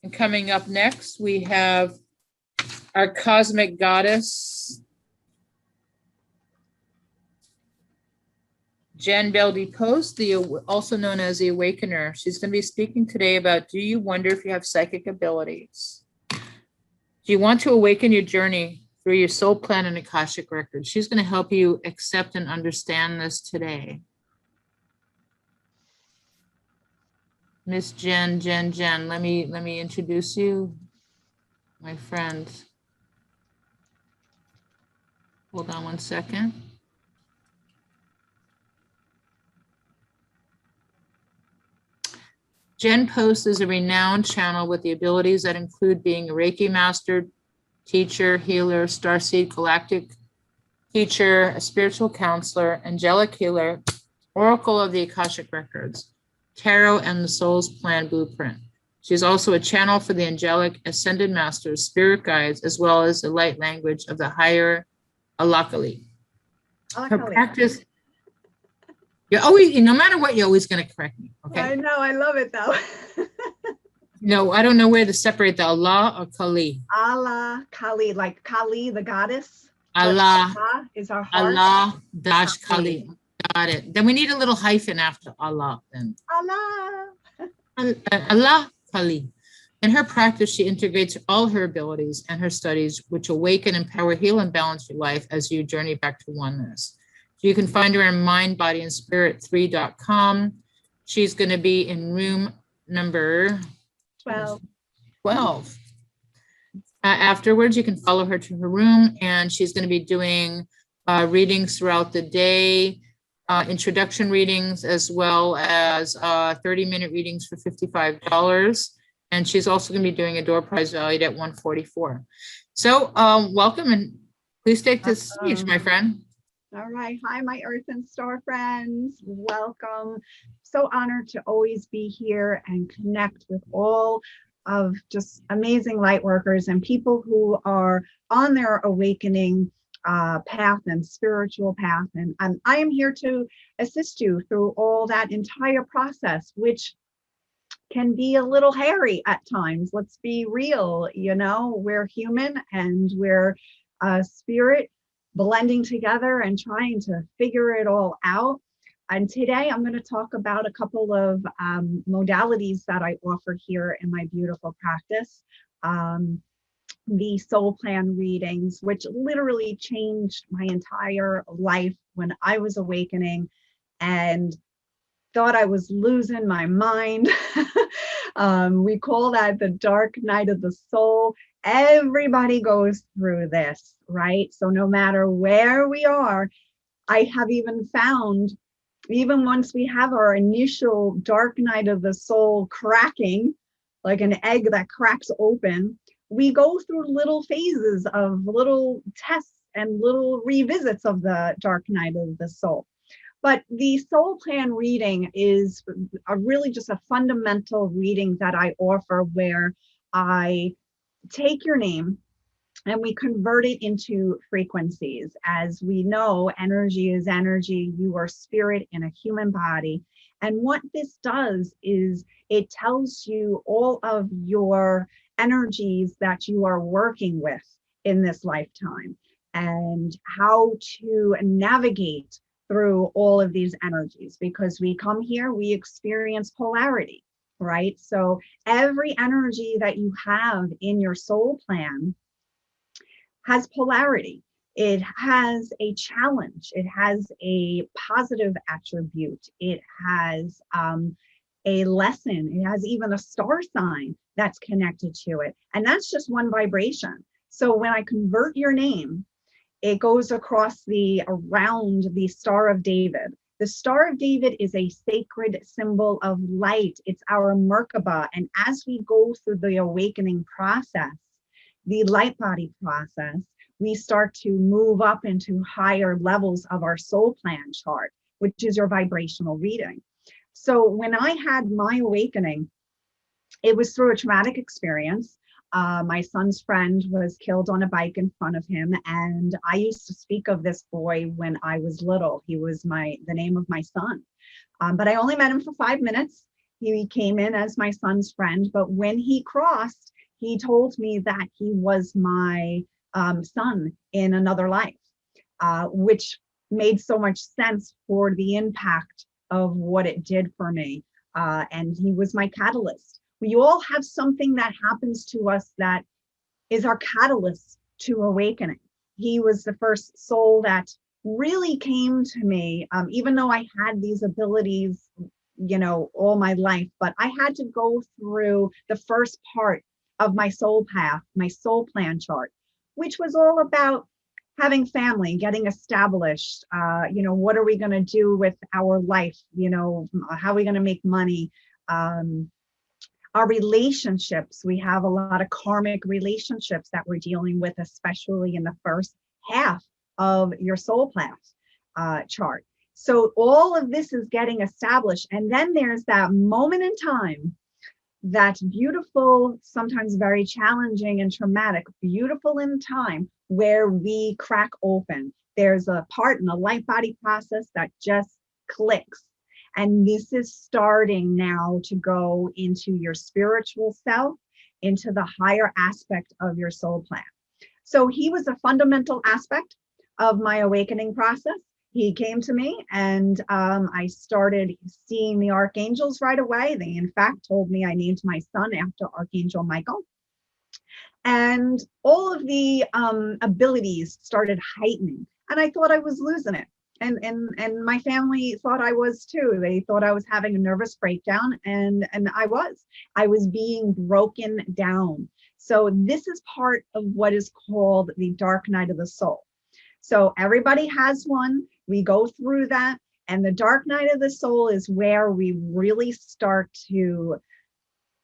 And coming up next, we have our cosmic goddess, Jen Beldy Post, also known as the Awakener. She's going to be speaking today about, do you wonder if you have psychic abilities? Do you want to awaken your journey through your soul plan and Akashic Records? She's going to help you accept and understand this today. Miss Jen, let me introduce you, my friend. Hold on one second. Jen Post is a renowned channel with the abilities that include being a Reiki Master Teacher Healer, Starseed Galactic Teacher, a spiritual counselor, Angelic Healer, Oracle of the Akashic Records, Tarot, and the Soul's Plan Blueprint. She's also a channel for the Angelic Ascended Masters, Spirit Guides, as well as the light language of the higher Alakali. Her practice, you're always, no matter what, you're always going to correct me. Okay. I know, I love it though. No, I don't know where to separate the Allah or Kali. Allah, Kali, like Kali, the goddess. Allah is our heart. Allah dash Kali. Got it. Then we need a little hyphen after Allah. Then Allah. Allah Kali. In her practice, she integrates all her abilities and her studies, which awaken, empower, heal, and balance your life as you journey back to oneness. You can find her on mindbodyandspirit3.com. She's going to be in room number 12. Afterwards, you can follow her to her room, and she's going to be doing readings throughout the day, introduction readings, as well as 30-minute readings for $55. And she's also going to be doing a door prize valued at $144. So welcome, and please take the stage, my friend. All right. Hi, my Earth and Star friends. Welcome. So honored to always be here and connect with all of just amazing light workers and people who are on their awakening path and spiritual path. And I am here to assist you through all that entire process, which can be a little hairy at times. Let's be real. You know, we're human and we're spirit blending together and trying to figure it all out. And today I'm going to talk about a couple of modalities that I offer here in my beautiful practice. The soul plan readings, which literally changed my entire life when I was awakening and thought I was losing my mind. We call that the dark night of the soul. Everybody goes through this, right? So no matter where we are, I have even found, even once we have our initial dark night of the soul cracking, like an egg that cracks open, we go through little phases of little tests and little revisits of the dark night of the soul. But the soul plan reading is really just a fundamental reading that I offer, where I take your name and we convert it into frequencies. As we know, energy is energy. You are spirit in a human body. And what this does is it tells you all of your energies that you are working with in this lifetime and how to navigate through all of these energies, because we come here, we experience polarity, right? So every energy that you have in your soul plan has polarity. It has a challenge. It has a positive attribute. It has a lesson. It has even a star sign that's connected to it. And that's just one vibration. So when I convert your name, it goes across around the Star of David. The Star of David is a sacred symbol of light. It's our Merkaba. And as we go through the awakening process, the light body process, we start to move up into higher levels of our soul plan chart, which is your vibrational reading. So when I had my awakening, it was through a traumatic experience. My son's friend was killed on a bike in front of him. And I used to speak of this boy when I was little. He was the name of my son. But I only met him for 5 minutes. He came in as my son's friend, but when he crossed, he told me that he was my son in another life, which made so much sense for the impact of what it did for me. And he was my catalyst. We all have something that happens to us that is our catalyst to awakening. He was the first soul that really came to me, even though I had these abilities, all my life, but I had to go through the first part of my soul path, my soul plan chart, which was all about having family, getting established, what are we going to do with our life? How are we going to make money? Our relationships, we have a lot of karmic relationships that we're dealing with, especially in the first half of your soul path chart. So all of this is getting established. And then there's that moment in time, that beautiful, sometimes very challenging and traumatic, beautiful in time where we crack open. There's a part in the light body process that just clicks. And this is starting now to go into your spiritual self, into the higher aspect of your soul plan. So he was a fundamental aspect of my awakening process. He came to me and I started seeing the archangels right away. They, in fact, told me I named my son after Archangel Michael. And all of the abilities started heightening. And I thought I was losing it. And my family thought I was too. They thought I was having a nervous breakdown, and I was being broken down. So this is part of what is called the dark night of the soul. So everybody has one. We go through that. And the dark night of the soul is where we really start to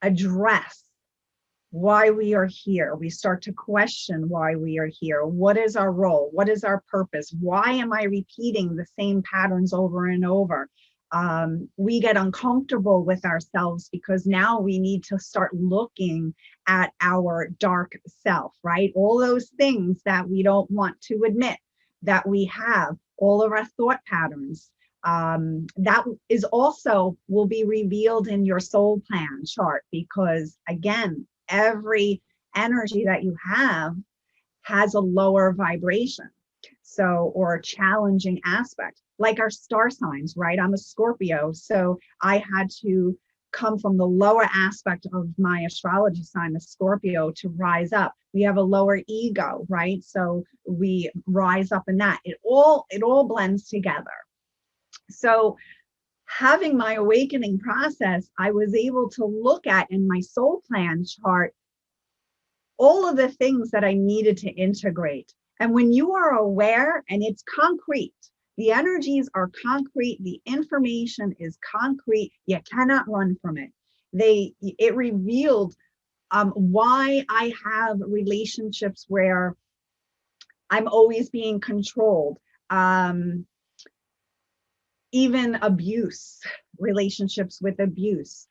address why we are here. We start to question why we are here. What is our role? What is our purpose? Why am I repeating the same patterns over and over? We get uncomfortable with ourselves because now we need to start looking at our dark self, right? All those things that we don't want to admit that we have, all of our thought patterns. That is also will be revealed in your soul plan chart, because again, every energy that you have has a lower vibration, so, or a challenging aspect, like our star signs, right? I'm a Scorpio, so I had to come from the lower aspect of my astrology sign, the Scorpio, to rise up. We have a lower ego, right? So we rise up in that. It all blends together. So having my awakening process, I was able to look at in my soul plan chart all of the things that I needed to integrate. And when you are aware and it's concrete, the energies are concrete, the information is concrete, you cannot run from it. It revealed why I have relationships where I'm always being controlled. Even abuse, relationships with abuse,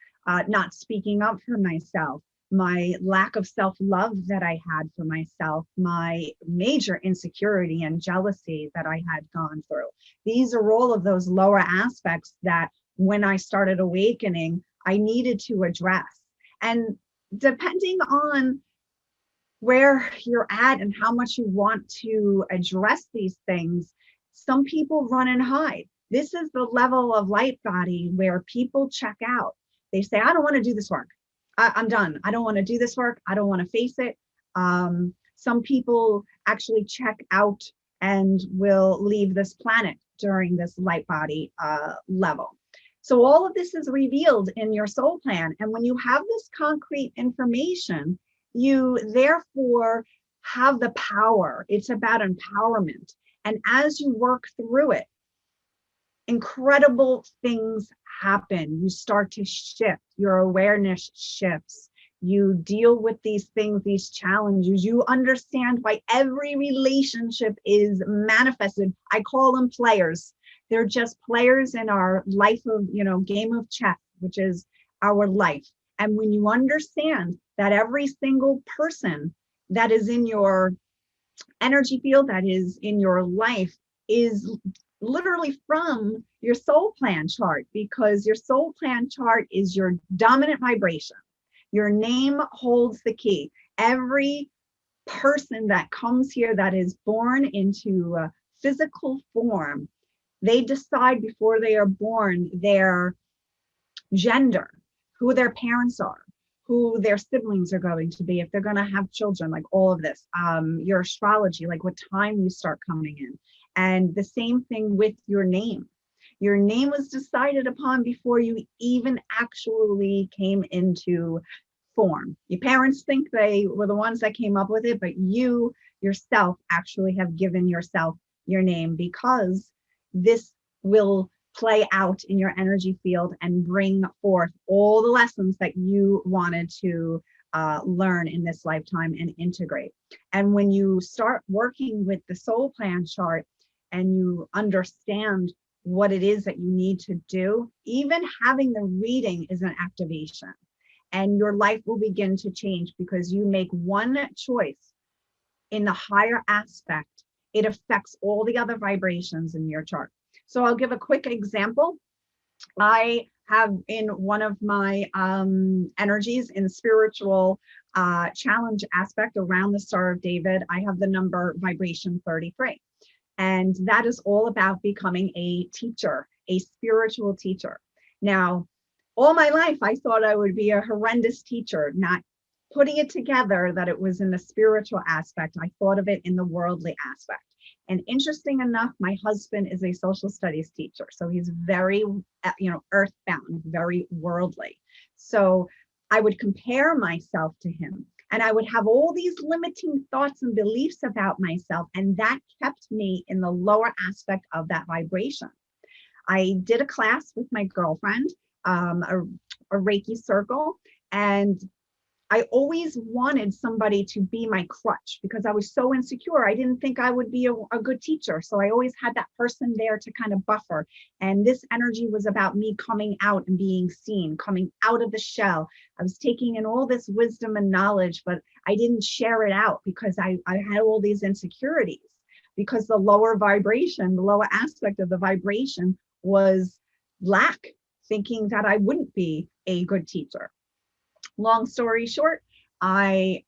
not speaking up for myself, my lack of self-love that I had for myself, my major insecurity and jealousy that I had gone through. These are all of those lower aspects that when I started awakening, I needed to address. And depending on where you're at and how much you want to address these things, some people run and hide. This is the level of light body where people check out. They say, I don't want to do this work. I'm done. I don't want to do this work. I don't want to face it. Some people actually check out and will leave this planet during this light body level. So all of this is revealed in your soul plan. And when you have this concrete information, you therefore have the power. It's about empowerment. And as you work through it, incredible things happen. You start to shift, your awareness shifts. You deal with these things, these challenges. You understand why every relationship is manifested. I call them players. They're just players in our life of, game of chess, which is our life. And when you understand that every single person that is in your energy field, that is in your life, is literally from your soul plan chart, because your soul plan chart is your dominant vibration. Your name holds the key. Every person that comes here that is born into physical form, they decide before they are born their gender, who their parents are, who their siblings are going to be, if they're going to have children, like all of this, your astrology, like what time you start coming in. And the same thing with your name. Your name was decided upon before you even actually came into form. Your parents think they were the ones that came up with it, but you yourself actually have given yourself your name, because this will play out in your energy field and bring forth all the lessons that you wanted to learn in this lifetime and integrate. And when you start working with the soul plan chart and you understand what it is that you need to do, even having the reading is an activation, and your life will begin to change because you make one choice in the higher aspect. It affects all the other vibrations in your chart. So I'll give a quick example. I have in one of my energies in spiritual challenge aspect around the Star of David, I have the number vibration 33. And that is all about becoming a teacher, a spiritual teacher. Now, all my life, I thought I would be a horrendous teacher, not putting it together that it was in the spiritual aspect. I thought of it in the worldly aspect. And interesting enough, my husband is a social studies teacher. So he's very, earthbound, very worldly. So I would compare myself to him, and I would have all these limiting thoughts and beliefs about myself. And that kept me in the lower aspect of that vibration. I did a class with my girlfriend, a Reiki circle, and I always wanted somebody to be my crutch because I was so insecure. I didn't think I would be a good teacher. So I always had that person there to kind of buffer. And this energy was about me coming out and being seen, coming out of the shell. I was taking in all this wisdom and knowledge, but I didn't share it out because I had all these insecurities, because the lower vibration, the lower aspect of the vibration was lack, thinking that I wouldn't be a good teacher. Long story short, I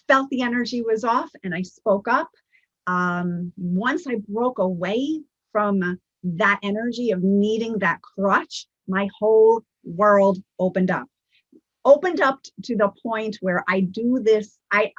felt the energy was off and I spoke up. Once I broke away from that energy of needing that crutch, my whole world opened up to the point where I do this. I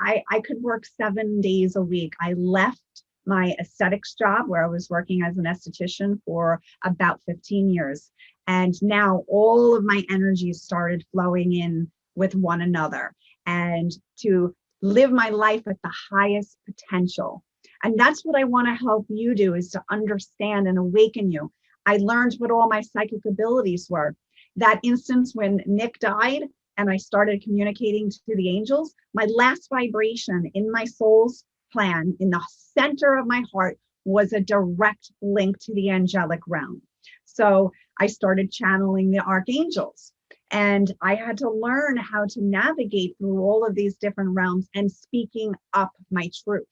could work 7 days a week. I left my aesthetics job where I was working as an esthetician for about 15 years. And now all of my energy started flowing in with one another and to live my life at the highest potential. And that's what I want to help you do, is to understand and awaken you. I learned what all my psychic abilities were. That instance when Nick died and I started communicating to the angels, my last vibration in my soul's plan, in the center of my heart, was a direct link to the angelic realm. So I started channeling the archangels. And I had to learn how to navigate through all of these different realms and speaking up my truth.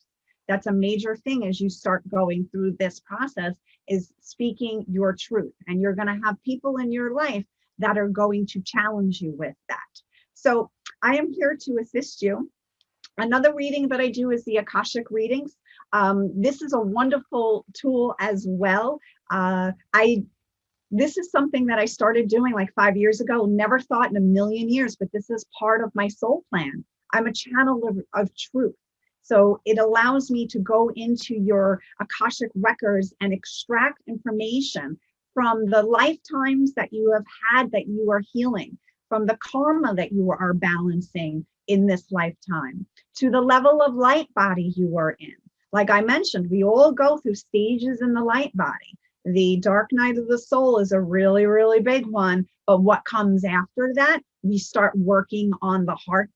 That's a major thing as you start going through this process, is speaking your truth. And you're going to have people in your life that are going to challenge you with that. So I am here to assist you. Another reading that I do is the Akashic readings. This is a wonderful tool as well. This is something that I started doing like 5 years ago. Never thought in a million years, but this is part of my soul plan. I'm a channel of truth. So it allows me to go into your Akashic records and extract information from the lifetimes that you have had that you are healing, from the karma that you are balancing in this lifetime, to the level of light body you are in. Like I mentioned, we all go through stages in the light body. The dark night of the soul is a really, really big one. But what comes after that, we start working on the heart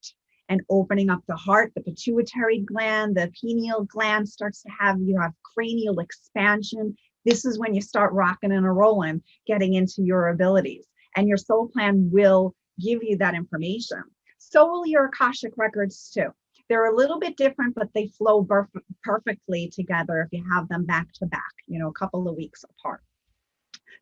and opening up the heart. The pituitary gland, the pineal gland starts to you have cranial expansion. This is when you start rocking and a rolling, getting into your abilities. And your soul plan will give you that information. So will your Akashic records too. They're a little bit different, but they flow perfectly together if you have them back to back, you know, a couple of weeks apart.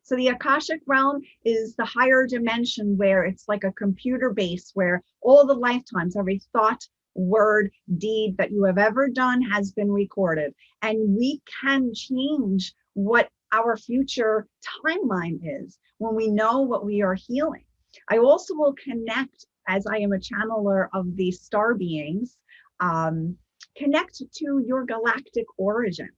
So the Akashic realm is the higher dimension where it's like a computer base where all the lifetimes, every thought, word, deed that you have ever done has been recorded. And we can change what our future timeline is when we know what we are healing. I also will connect, as I am a channeler of the star beings, connect to your galactic origins.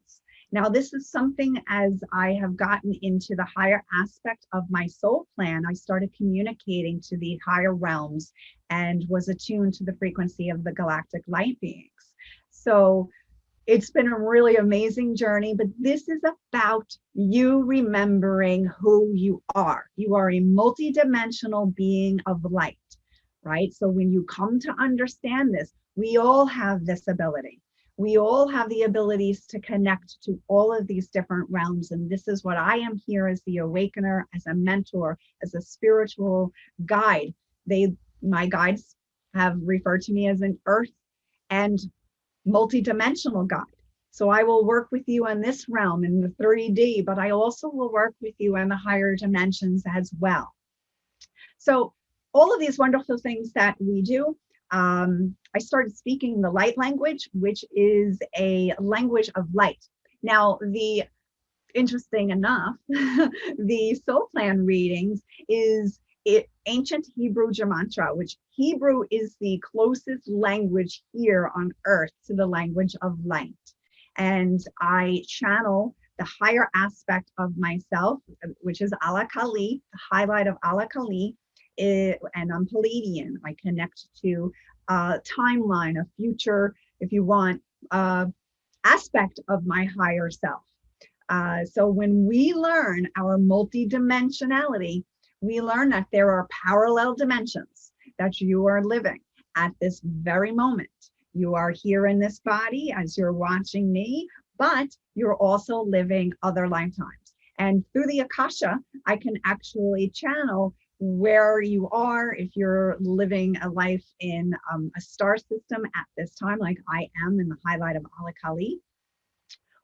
Now, this is something as I have gotten into the higher aspect of my soul plan, I started communicating to the higher realms and was attuned to the frequency of the galactic light beings. So it's been a really amazing journey, but this is about you remembering who you are. You are a multidimensional being of light, right? So when you come to understand this, we all have this ability. We all have the abilities to connect to all of these different realms. And this is what I am here as the Awakener, as a mentor, as a spiritual guide. My guides have referred to me as an earth and multidimensional guide. So I will work with you in this realm in the 3D, but I also will work with you in the higher dimensions as well. So all of these wonderful things that we do, I started speaking the light language, which is a language of light. Now, interesting enough, the soul plan readings is ancient Hebrew gematria, which Hebrew is the closest language here on earth to the language of light. And I channel the higher aspect of myself, which is Alakali, the highlight of Alakali, and I'm Palladian. I connect to a timeline, a future, if you want, aspect of my higher self. So when we learn our multidimensionality, we learn that there are parallel dimensions that you are living at this very moment. You are here in this body as you're watching me, but you're also living other lifetimes. And through the Akasha, I can actually channel where you are, if you're living a life in a star system at this time, like I am in the highlight of Alakali,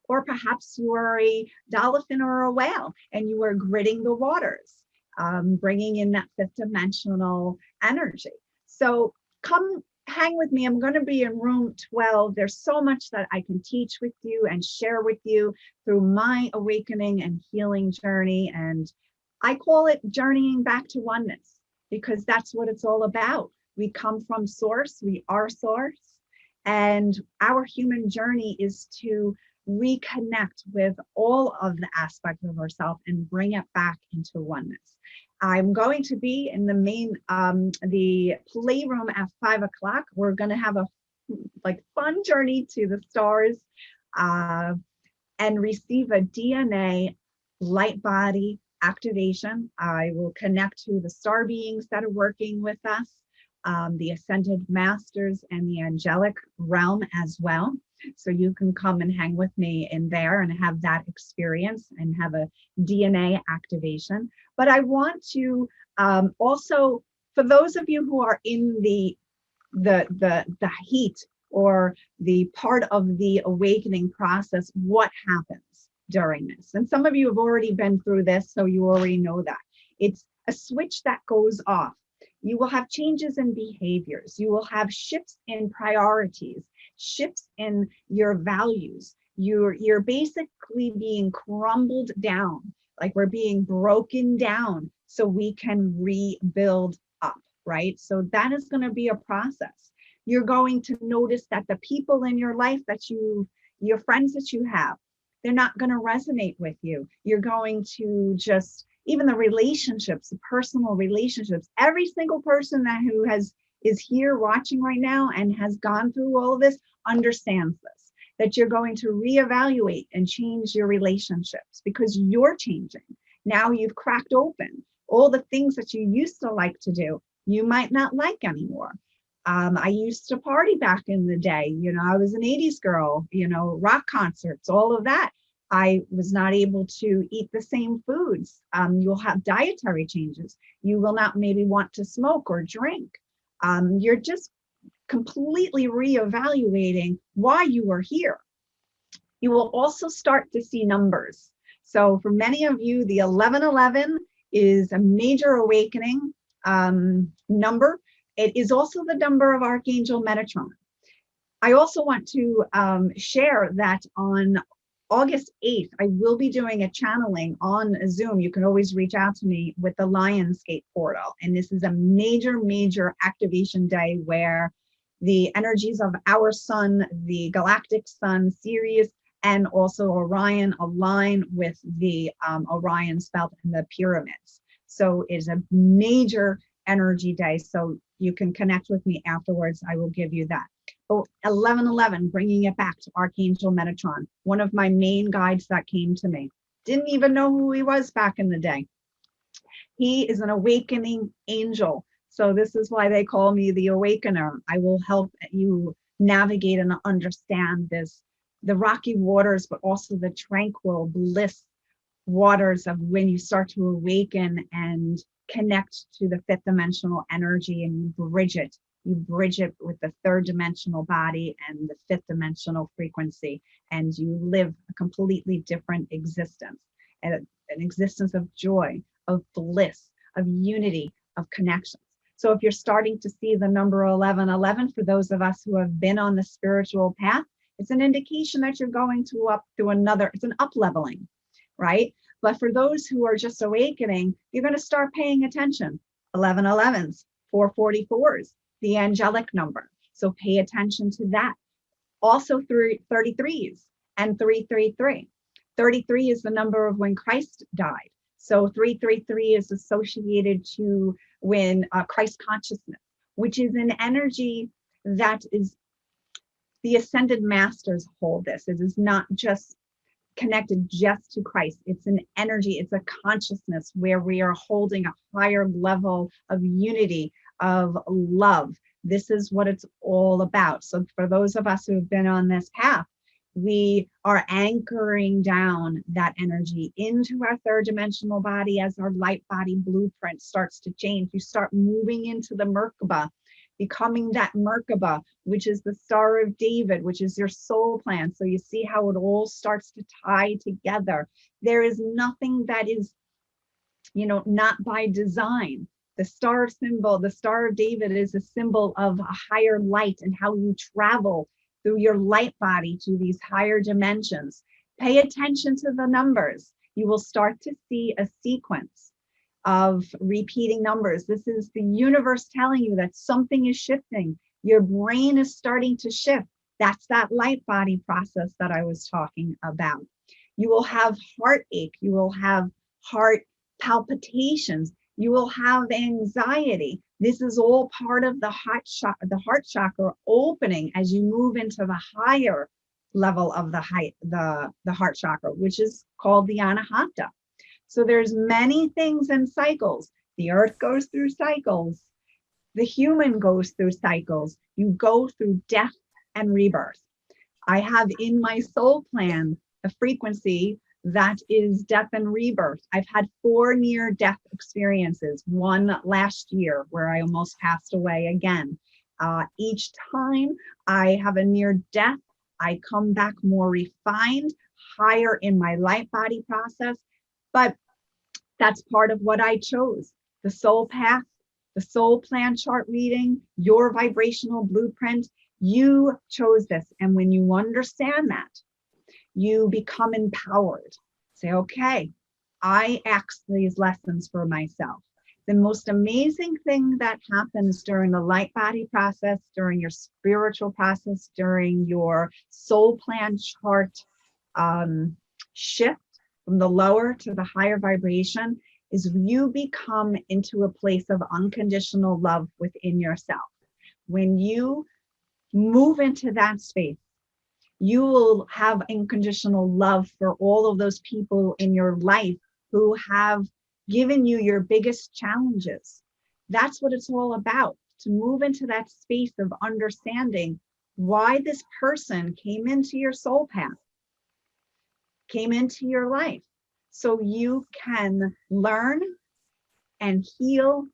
or perhaps you are a dolphin or a whale and you are gritting the waters, bringing in that fifth dimensional energy. So come hang with me. I'm going to be in room 12. There's so much that I can teach with you and share with you through my awakening and healing journey. And I call it journeying back to oneness, because that's what it's all about. We come from source, we are source, and our human journey is to reconnect with all of the aspects of ourselves and bring it back into oneness. I'm going to be in the main, the playroom at 5 o'clock. We're going to have a fun journey to the stars and receive a DNA light body activation. I will connect to the star beings that are working with us, the ascended masters and the angelic realm as well. So you can come and hang with me in there and have that experience and have a DNA activation. But I want to also, for those of you who are in the heat or the part of the awakening process, what happens during this? And some of you have already been through this, so you already know that. It's a switch that goes off. You will have changes in behaviors. You will have shifts in priorities, shifts in your values. You're basically being crumbled down, like we're being broken down so we can rebuild up, right? So that is going to be a process. You're going to notice that the people in your life that your friends that you have, they're not going to resonate with you. You're going to just, even the relationships, the personal relationships, every single person who is here watching right now and has gone through all of this understands this, that you're going to reevaluate and change your relationships because you're changing. Now you've cracked open all the things that you used to like to do, you might not like anymore. I used to party back in the day. I was an 80s girl, rock concerts, all of that. I was not able to eat the same foods. You'll have dietary changes. You will not maybe want to smoke or drink. You're just completely reevaluating why you are here. You will also start to see numbers. So for many of you, the 1111 is a major awakening number. It is also the number of Archangel Metatron. I also want to share that on August 8th, I will be doing a channeling on Zoom. You can always reach out to me with the Lionsgate portal. And this is a major, major activation day where the energies of our sun, the galactic sun, Sirius, and also Orion align with the Orion's belt and the pyramids. So it's a major energy day. So you can connect with me afterwards. I will give you that. 1111, bringing it back to Archangel Metatron, one of my main guides that came to me. Didn't even know who he was back in the day. He is an awakening angel. So this is why they call me the Awakener. I will help you navigate and understand this, the rocky waters, but also the tranquil bliss waters of when you start to awaken and connect to the fifth dimensional energy and you bridge it. You bridge it with the third dimensional body and the fifth dimensional frequency, and you live a completely different existence, and an existence of joy, of bliss, of unity, of connections. So if you're starting to see the number 1111, for those of us who have been on the spiritual path, it's an indication that you're going to up to another, it's an up leveling, right? But for those who are just awakening, you're going to start paying attention. 1111s, 444s, the angelic number. So pay attention to that. Also through 33s and 333. 33 is the number of when Christ died. So 333 is associated to when Christ consciousness, which is an energy that is the ascended masters hold this. It is not just connected just to Christ. It's an energy, it's a consciousness where we are holding a higher level of unity, of love. This is what it's all about. So for those of us who have been on this path, we are anchoring down that energy into our third dimensional body as our light body blueprint starts to change. You start moving into the Merkaba, becoming that Merkaba, which is the Star of David, which is your soul plan. So you see how it all starts to tie together. There is nothing that is, not by design. The star symbol, the Star of David, is a symbol of a higher light and how you travel through your light body to these higher dimensions. Pay attention to the numbers. You will start to see a sequence of repeating numbers. This is the universe telling you that something is shifting. Your brain is starting to shift. That's that light body process that I was talking about. You will have heartache. You will have heart palpitations. You will have anxiety. This is all part of the heart chakra opening as you move into the higher level of the heart chakra, which is called the Anahata. So there's many things in cycles. The earth goes through cycles. The human goes through cycles. You go through death and rebirth. I have in my soul plan a frequency that is death and rebirth. I've had 4 near-death experiences, one last year where I almost passed away again. Each time I have a near-death, I come back more refined, higher in my light body process. But that's part of what I chose. The soul path, the soul plan chart reading, your vibrational blueprint, you chose this. And when you understand that, you become empowered. Say, okay, I asked these lessons for myself. The most amazing thing that happens during the light body process, during your spiritual process, during your soul plan chart shift from the lower to the higher vibration is you become into a place of unconditional love within yourself. When you move into that space, you will have unconditional love for all of those people in your life who have given you your biggest challenges. That's what it's all about, to move into that space of understanding why this person came into your soul path, came into your life, so you can learn and heal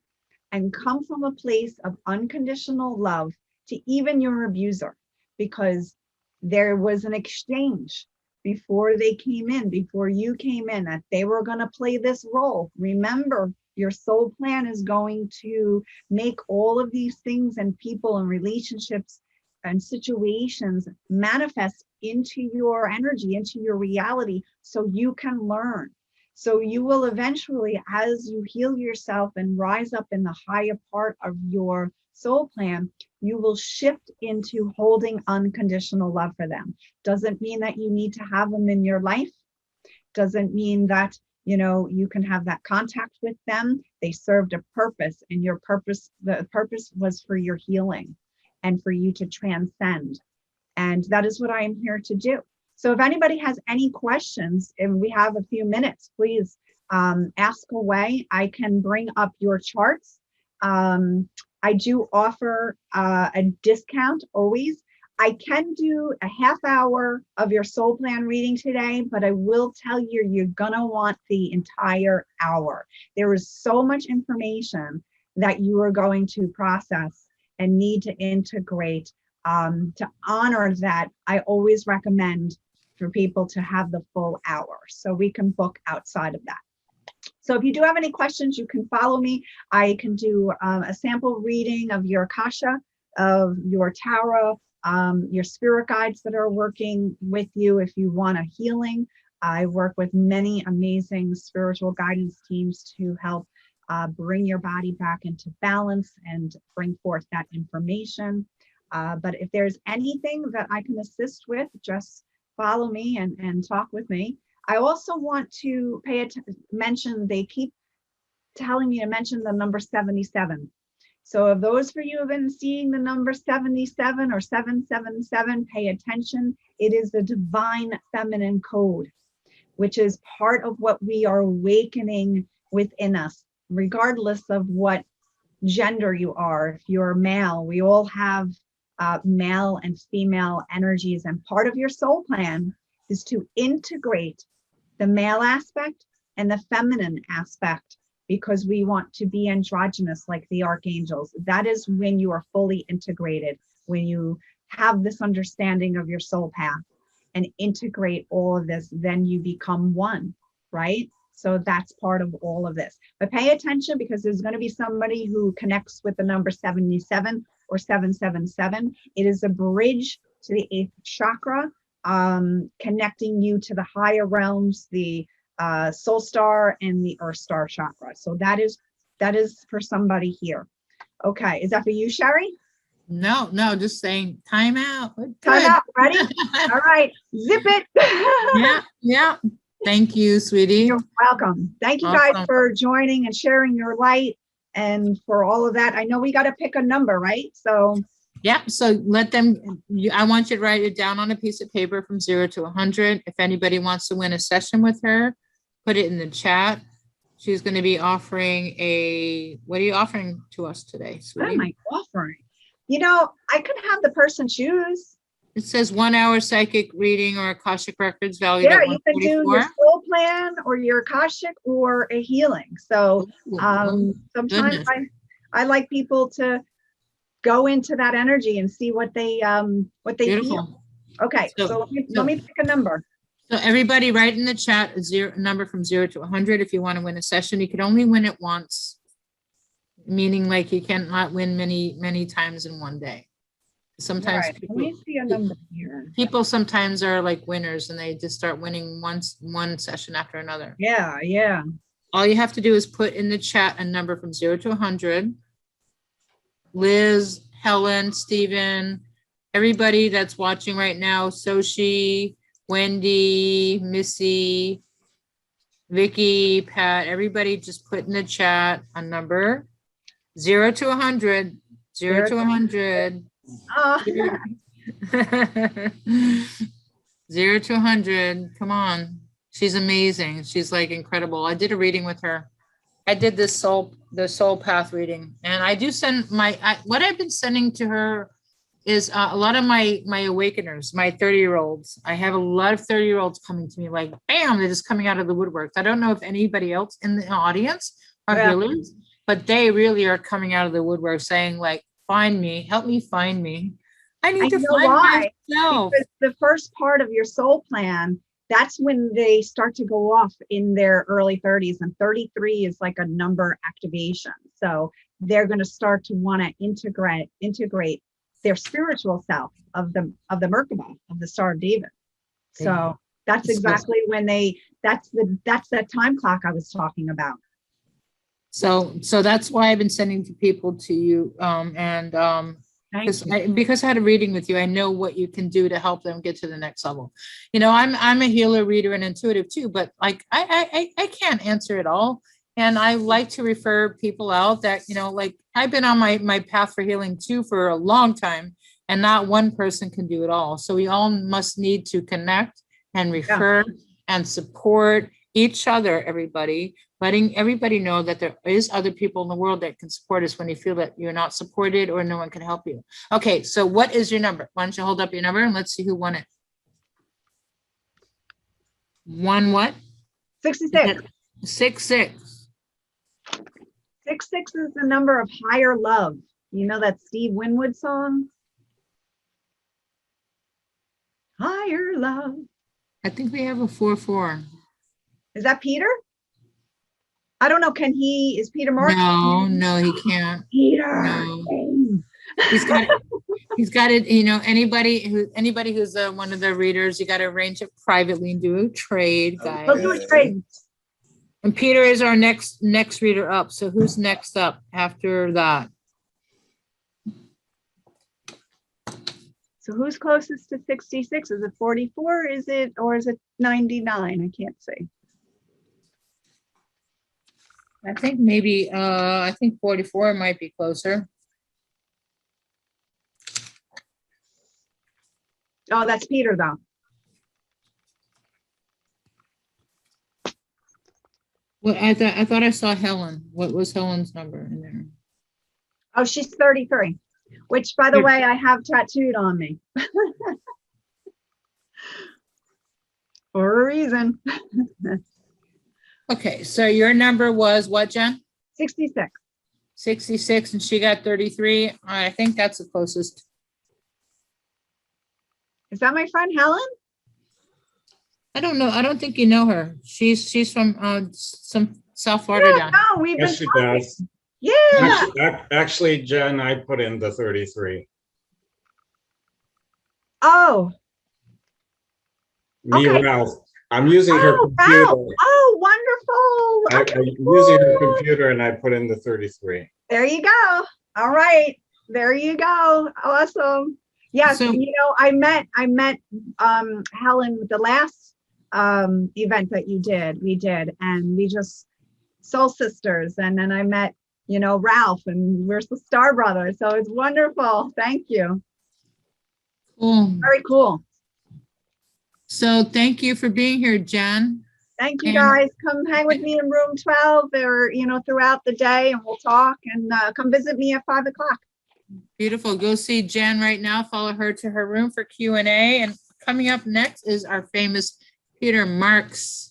and come from a place of unconditional love to even your abuser, because there was an exchange before they came in, before you came in, that they were going to play this role. Remember, your soul plan is going to make all of these things and people and relationships and situations manifest into your energy, into your reality, so you can learn. So you will eventually, as you heal yourself and rise up in the higher part of your soul plan, you will shift into holding unconditional love for them. Doesn't mean that you need to have them in your life. Doesn't mean that, you know, you can have that contact with them. They served a purpose, and your purpose, the purpose was for your healing and for you to transcend. And that is what I am here to do. So if anybody has any questions, and we have a few minutes, please ask away. I can bring up your charts. I do offer a discount always. I can do a half hour of your soul plan reading today, but I will tell you, you're gonna want the entire hour. There is so much information that you are going to process and need to integrate. To honor that, I always recommend for people to have the full hour, so we can book outside of that. So if you do have any questions, you can follow me. I can do a sample reading of your Akasha, of your tarot, your spirit guides that are working with you if you want a healing. I work with many amazing spiritual guidance teams to help bring your body back into balance and bring forth that information. But if there's anything that I can assist with, just follow me and talk with me. I also want to mention, they keep telling me to mention the number 77. So if those for you who have been seeing the number 77 or 777, pay attention. It is the divine feminine code, which is part of what we are awakening within us, regardless of what gender you are. If you're male, we all have male and female energies, and part of your soul plan is to integrate the male aspect and the feminine aspect, because we want to be androgynous like the archangels. That is when you are fully integrated, when you have this understanding of your soul path and integrate all of this, then you become one, right? So that's part of all of this. But pay attention, because there's going to be somebody who connects with the number 77 or 777. It is a bridge to the 8th chakra, connecting you to the higher realms, the soul star and the earth star chakra. So that is for somebody here. Okay, is that for you, Sherry? No, just saying time out. Time out, ready? All right, zip it. Yeah. Thank you, sweetie. You're welcome. Thank you guys for joining and sharing your light and for all of that. I know we got to pick a number, right? So yeah, so let them, I want you to write it down on a piece of paper from 0 to 100. If anybody wants to win a session with her, put it in the chat. She's going to be offering what are you offering to us today, sweetie? What am I offering? You know, I could have the person choose. It says 1 hour psychic reading or Akashic Records valued at $144. You can do your soul plan or your Akashic or a healing. So sometimes I like people to go into that energy and see what they feel. Okay, so let me pick a number. So everybody write in the chat a number from 0 to 100 if you want to win a session. You can only win it once, meaning like you cannot win many times in one day. Sometimes let me see a number here. People sometimes are like winners and they just start winning one session after another. Yeah. All you have to do is put in the chat a number from 0 to 100. Liz, Helen, Stephen, everybody that's watching right now, Soshi, Wendy, Missy, Vicky, Pat, everybody just put in the chat a number 0 to 100, 0 to 100. 0 to 100. Come on. She's amazing. She's like incredible. I did a reading with her. I did the soul path reading, and I do send what I've been sending to her is a lot of my awakeners, my 30-year-olds. I have a lot of 30-year-olds coming to me like, bam, they're just coming out of the woodworks. I don't know if anybody else in the audience are healers, but they really are coming out of the woodwork saying like, find me. Help me find me. I I need to know find why. myself. Because the first part of your soul plan, that's when they start to go off in their early 30s, and 33 is like a number activation. So they're going to start to want to integrate their spiritual self of the Merkaba, of the Star of David. So that's exactly when that's that time clock I was talking about. So that's why I've been sending people to you. Because I had a reading with you, I know what you can do to help them get to the next level. You know, I'm a healer, reader, and intuitive too, but like I can't answer it all. And I like to refer people out that, you know, like I've been on my path for healing too for a long time, and not one person can do it all. So we all must need to connect and refer and support each other, everybody, letting everybody know that there is other people in the world that can support us when you feel that you're not supported or no one can help you. Okay, so what is your number? Why don't you hold up your number and let's see who won it. One what? 66. 66. 66 is the number of higher love. You know that Steve Winwood song? Higher love. I think we have a 4-4. Is that Peter? I don't know. Is Peter Marks? No, he can't. Peter. No. He's got it. You know, anybody who's one of the readers, you got to arrange it privately and do a trade, guys. We'll do a trade. And Peter is our next reader up. So who's next up after that? So who's closest to 66? Is it 44? Is it 99? I can't say. I think maybe, I think 44 might be closer. Oh, that's Peter though. Well, I thought I saw Helen. What was Helen's number in there? Oh, she's 33, which by the way, I have tattooed on me. For a reason. Okay, so your number was what, Jen? 66. 66, and she got 33. I think that's the closest. Is that my friend Helen? I don't know. I don't think you know her. She's from some South Florida. Yeah, no, we've been Yes, she does. Yeah. Actually, Jen, I put in the 33. Oh. Me, Okay. Ralph. I'm using her computer. Wow. Oh, wonderful. I'm using her computer and I put in the 33. There you go. All right. There you go. Awesome. Yes, So, you know, I met Helen with the last event that we did, and we just soul sisters. And then I met, you know, Ralph, and we're the Star Brothers. So it's wonderful. Thank you. cool. Very cool. So thank you for being here, Jen. Thank you, guys. Come hang with me in room 12 or, you know, throughout the day, and we'll talk, and come visit me at 5 o'clock. Beautiful. Go see Jen right now. Follow her to her room for Q&A. And coming up next is our famous Peter Marks.